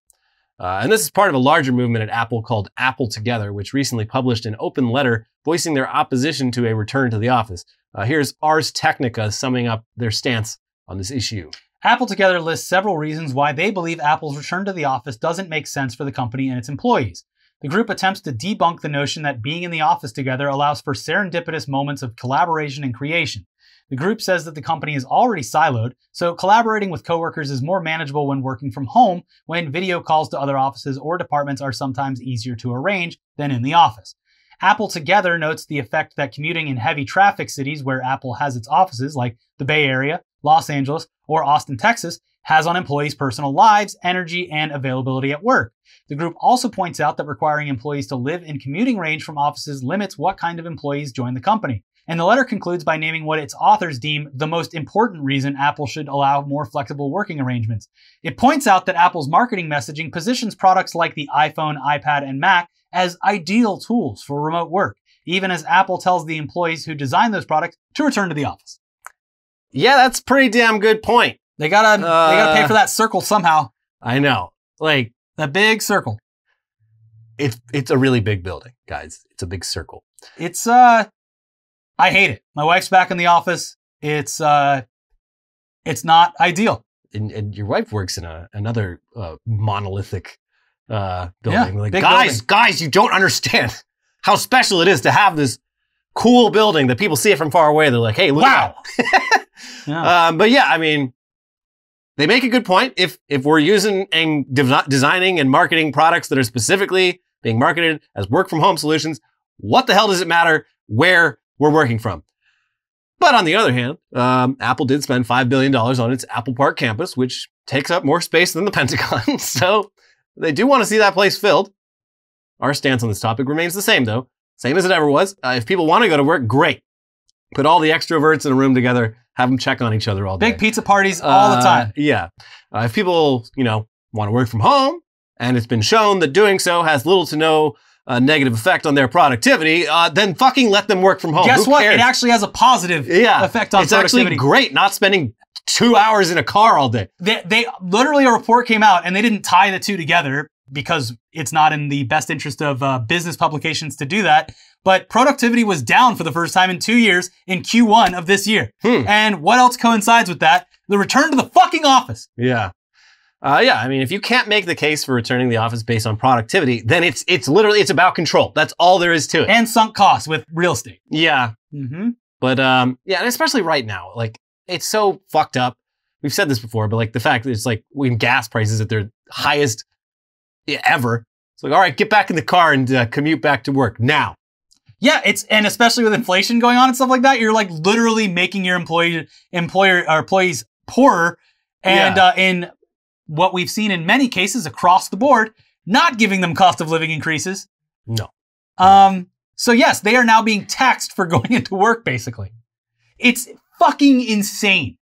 And this is part of a larger movement at Apple called Apple Together, which recently published an open letter voicing their opposition to a return to the office. Here's Ars Technica summing up their stance on this issue. Apple Together lists several reasons why they believe Apple's return to the office doesn't make sense for the company and its employees. The group attempts to debunk the notion that being in the office together allows for serendipitous moments of collaboration and creation. The group says that the company is already siloed, so collaborating with coworkers is more manageable when working from home, when video calls to other offices or departments are sometimes easier to arrange than in the office. Apple Together notes the effect that commuting in heavy traffic cities where Apple has its offices, like the Bay Area, Los Angeles, or Austin, Texas, has on employees' personal lives, energy, and availability at work. The group also points out that requiring employees to live in commuting range from offices limits what kind of employees join the company. And the letter concludes by naming what its authors deem the most important reason Apple should allow more flexible working arrangements. It points out that Apple's marketing messaging positions products like the iPhone, iPad, and Mac as ideal tools for remote work, even as Apple tells the employees who design those products to return to the office. Yeah, that's a pretty damn good point. They gotta pay for that circle somehow. I know. Like, that big circle. It's a really big building, guys. It's a big circle. It's I hate it. My wife's back in the office. It's not ideal. And your wife works in another monolithic building. Yeah, like, big guys, you don't understand how special it is to have this cool building that people see it from far away. They're like, hey, look wow. at that. Yeah. But yeah, I mean, they make a good point. If we're using and designing and marketing products that are specifically being marketed as work from home solutions, what the hell does it matter where we're working from? But on the other hand, Apple did spend $5 billion on its Apple Park campus, which takes up more space than the Pentagon. So they do want to see that place filled. Our stance on this topic remains the same, though. Same as it ever was. If people want to go to work, great. Put all the extroverts in a room together, have them check on each other all day. Big pizza parties all the time. Yeah. If people, want to work from home, and it's been shown that doing so has little to no negative effect on their productivity, then fucking let them work from home. Guess Who what? cares? It actually has a positive effect on it's productivity. actually great not spending 2 hours in a car all day. They literally, a report came out and they didn't tie the two together because it's not in the best interest of business publications to do that. But productivity was down for the first time in 2 years in Q1 of this year. And what else coincides with that? The return to the fucking office. Yeah. I mean, if you can't make the case for returning to the office based on productivity, then it's literally about control. That's all there is to it. And sunk costs with real estate. Yeah. Mm-hmm. But and especially right now, like, it's so fucked up. We've said this before, but like the fact that it's like when gas prices at their highest ever, it's like, all right, get back in the car and commute back to work now. Yeah, and especially with inflation going on and stuff like that, you're like literally making your employees poorer, and in what we've seen in many cases across the board, not giving them cost of living increases. No. So yes, they are now being taxed for going into work, basically. It's fucking insane.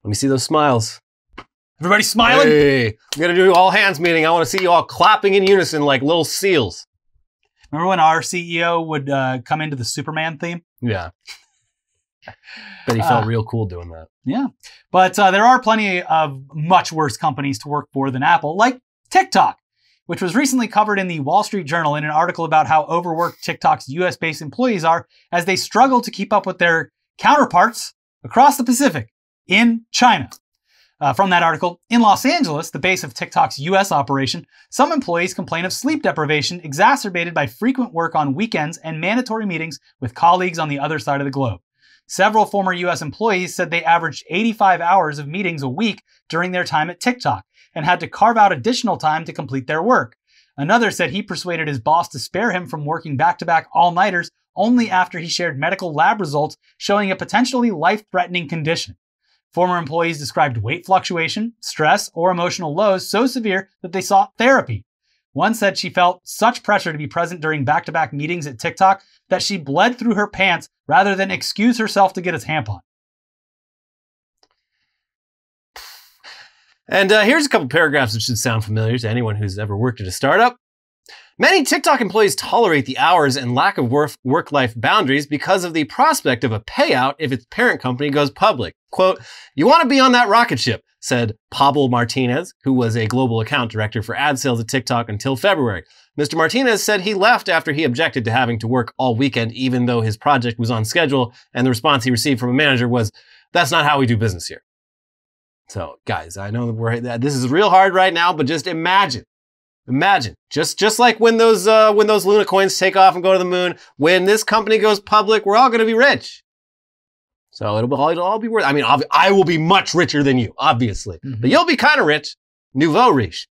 Let me see those smiles. Everybody smiling? Hey, I'm gonna do all hands meeting. I want to see you all clapping in unison like little seals. Remember when our CEO would come into the Superman theme? Yeah. But he felt real cool doing that. Yeah. But there are plenty of much worse companies to work for than Apple, like TikTok, which was recently covered in the Wall Street Journal in an article about how overworked TikTok's US-based employees are as they struggle to keep up with their counterparts across the Pacific in China. From that article, in Los Angeles, the base of TikTok's US operation, some employees complain of sleep deprivation exacerbated by frequent work on weekends and mandatory meetings with colleagues on the other side of the globe. Several former US employees said they averaged 85 hours of meetings a week during their time at TikTok and had to carve out additional time to complete their work. Another said he persuaded his boss to spare him from working back-to-back all-nighters only after he shared medical lab results showing a potentially life-threatening condition. Former employees described weight fluctuation, stress, or emotional lows so severe that they sought therapy. One said she felt such pressure to be present during back-to-back meetings at TikTok that she bled through her pants rather than excuse herself to get a tampon. And here's a couple paragraphs that should sound familiar to anyone who's ever worked at a startup. Many TikTok employees tolerate the hours and lack of work-life boundaries because of the prospect of a payout if its parent company goes public. Quote, "You want to be on that rocket ship," said Pablo Martinez, who was a global account director for ad sales at TikTok until February. Mr. Martinez said he left after he objected to having to work all weekend, even though his project was on schedule, and the response he received from a manager was, "That's not how we do business here." So, guys, I know that this is real hard right now, but just imagine, just like when those Luna coins take off and go to the moon, when this company goes public, we're all going to be rich. So it'll all be worth. I mean, I will be much richer than you, obviously, but you'll be kind of rich, nouveau riche.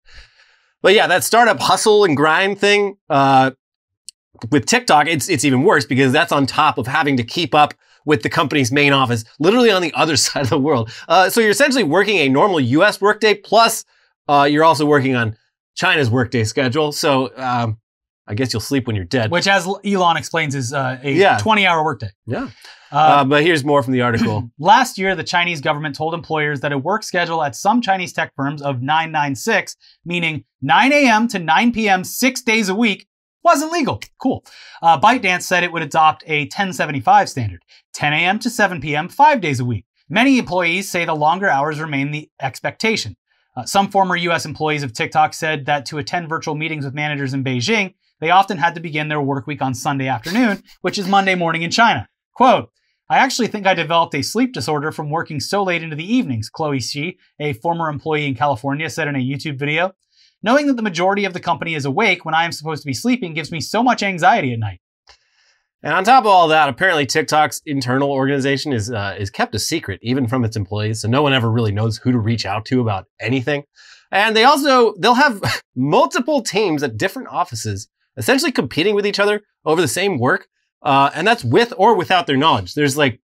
But yeah, that startup hustle and grind thing with TikTok, it's even worse because that's on top of having to keep up with the company's main office, literally on the other side of the world. So you're essentially working a normal US workday, plus you're also working on China's workday schedule. So I guess you'll sleep when you're dead. Which, as Elon explains, is a 20-hour workday. Yeah. But here's more from the article. Last year, the Chinese government told employers that a work schedule at some Chinese tech firms of 996, meaning 9 a.m. to 9 p.m. 6 days a week, wasn't legal. Cool. ByteDance said it would adopt a 1075 standard, 10 a.m. to 7 p.m. 5 days a week. Many employees say the longer hours remain the expectation. Some former U.S. employees of TikTok said that to attend virtual meetings with managers in Beijing, they often had to begin their work week on Sunday afternoon, which is Monday morning in China. Quote, "I actually think I developed a sleep disorder from working so late into the evenings," Chloe Xi, a former employee in California, said in a YouTube video. "Knowing that the majority of the company is awake when I am supposed to be sleeping gives me so much anxiety at night." And on top of all that, apparently TikTok's internal organization is kept a secret, even from its employees, so no one ever really knows who to reach out to about anything. And they'll have multiple teams at different offices, essentially competing with each other over the same work, and that's with or without their knowledge. There's like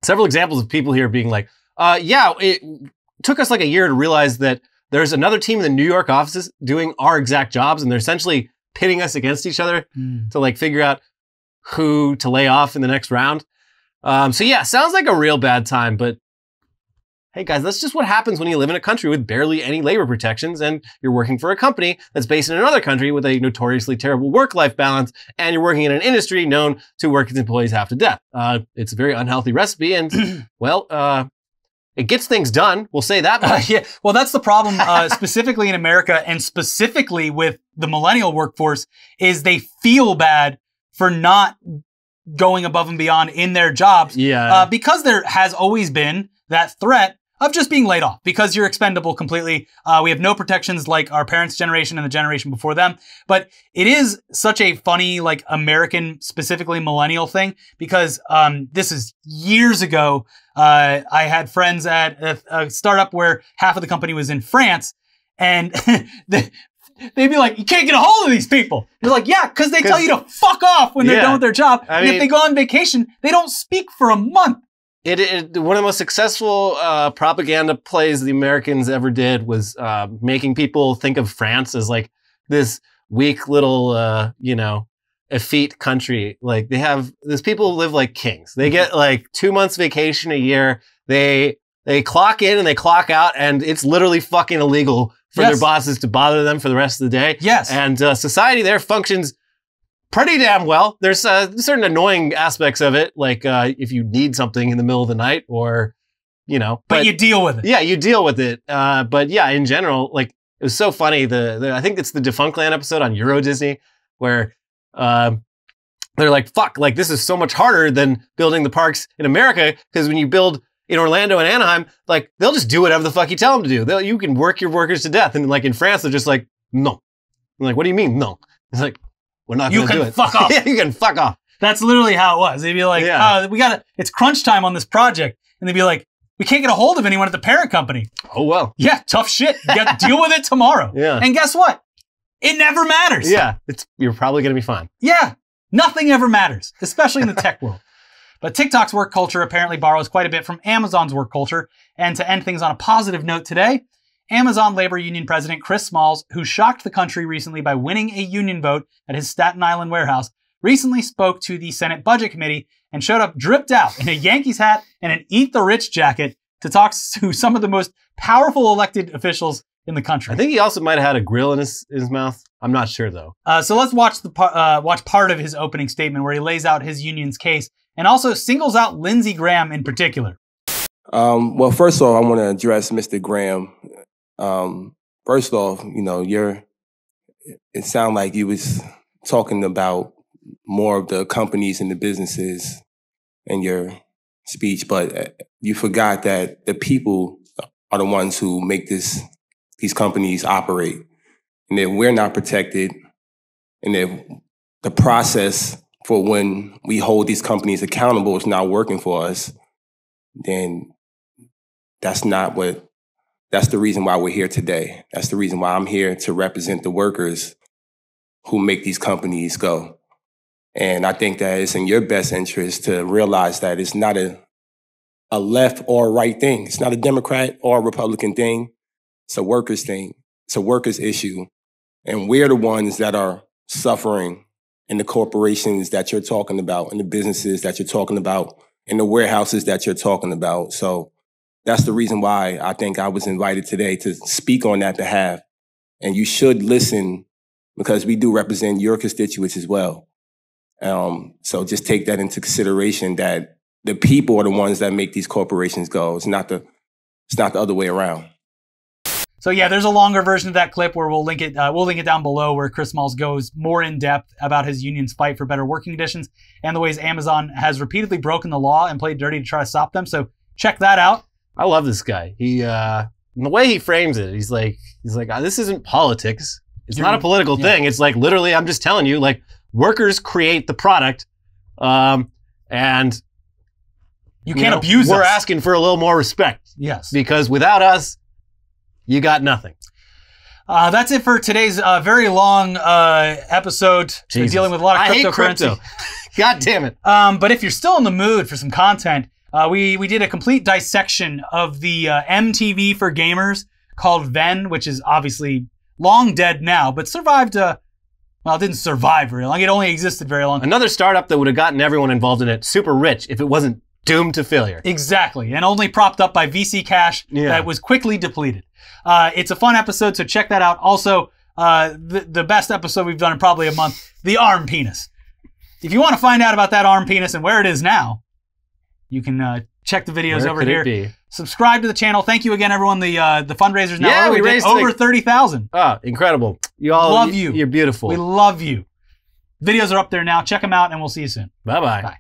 several examples of people here being like, it took us like a year to realize that there's another team in the New York offices doing our exact jobs, and they're essentially pitting us against each other to like figure out who to lay off in the next round. So yeah, sounds like a real bad time, but hey guys, that's just what happens when you live in a country with barely any labor protections and you're working for a company that's based in another country with a notoriously terrible work-life balance, and you're working in an industry known to work its employees half to death. It's a very unhealthy recipe, and well, it gets things done. We'll say that much. Yeah, well, that's the problem specifically in America, and specifically with the millennial workforce, is they feel bad for not going above and beyond in their jobs. Yeah. Because there has always been that threat of just being laid off because you're expendable completely. We have no protections like our parents' generation and the generation before them. But it is such a funny, like American, specifically millennial thing, because this is years ago. I had friends at a startup where half of the company was in France, and they'd be like, "You can't get a hold of these people." They're like, "Yeah, because they tell you to fuck off when they're done with their job. And if they go on vacation, they don't speak for a month." One of the most successful propaganda plays the Americans ever did was making people think of France as like this weak little, effete country. Like these people live like kings. They get like 2 months vacation a year. They clock in and they clock out, and it's literally fucking illegal for their bosses to bother them for the rest of the day. Yes. And society there functions pretty damn well. There's certain annoying aspects of it, like if you need something in the middle of the night, or, But you deal with it. Yeah, you deal with it. But yeah, in general, like, it was so funny. I think it's the Defunctland episode on Euro Disney, where they're like, fuck, like, this is so much harder than building the parks in America, because when you build in Orlando and Anaheim, like, they'll just do whatever the fuck you tell them to do. You can work your workers to death. And like in France, they're just like, no. I'm like, what do you mean, no? It's like, we're not going to do it. You can fuck off. Yeah, you can fuck off. That's literally how it was. They'd be like, it's crunch time on this project. And they'd be like, we can't get a hold of anyone at the parent company. Oh, well. Yeah, tough shit. You got to deal with it tomorrow. Yeah. And guess what? It never matters. Yeah, you're probably going to be fine. Yeah, nothing ever matters, especially in the tech world. But TikTok's work culture apparently borrows quite a bit from Amazon's work culture. And to end things on a positive note today, Amazon labor union president Chris Smalls, who shocked the country recently by winning a union vote at his Staten Island warehouse, recently spoke to the Senate Budget Committee and showed up dripped out in a Yankees hat and an Eat the Rich jacket to talk to some of the most powerful elected officials in the country. I think he also might have had a grill in his mouth. I'm not sure, though. So let's watch watch part of his opening statement where he lays out his union's case and also singles out Lindsey Graham in particular. Well, first off, I want to address Mr. Graham. First off, it sounded like you was talking about more of the companies and the businesses in your speech, but you forgot that the people are the ones who make these companies operate. And if we're not protected, and if the process for when we hold these companies accountable is not working for us, then that's the reason why we're here today. That's the reason why I'm here to represent the workers who make these companies go. And I think that it's in your best interest to realize that it's not a left or a right thing. It's not a Democrat or a Republican thing. It's a workers thing. It's a workers issue. And we're the ones that are suffering in the corporations that you're talking about, in the businesses that you're talking about, in the warehouses that you're talking about. So that's the reason why I think I was invited today to speak on that behalf. And you should listen because we do represent your constituents as well. So just take that into consideration that the people are the ones that make these corporations go. It's not the other way around. So yeah, there's a longer version of that clip where we'll link it down below, where Chris Smalls goes more in depth about his union's fight for better working conditions and the ways Amazon has repeatedly broken the law and played dirty to try to stop them. So check that out. I love this guy. He the way he frames it, he's like, this isn't politics. It's not a political thing. It's like, literally, I'm just telling you, like, workers create the product, and you can't abuse us. We're asking for a little more respect. Yes. Because without us, you got nothing. That's it for today's very long episode dealing with a lot of cryptocurrency. I hate crypto. God damn it. But if you're still in the mood for some content, we did a complete dissection of the MTV for gamers called Venn, which is obviously long dead now, but survived well, it didn't survive very long. It only existed very long. Another startup that would have gotten everyone involved in it super rich if it wasn't doomed to failure. Exactly, and only propped up by VC cash that was quickly depleted. It's a fun episode, so check that out. Also, the best episode we've done in probably a month, the arm penis. If you want to find out about that arm penis and where it is now, you can check the videos over here. Subscribe to the channel. Thank you again, everyone. The fundraiser's now we raised over 30,000. Oh, incredible. You all love you. You're beautiful. We love you. Videos are up there now. Check them out, and we'll see you soon. Bye-bye. Bye.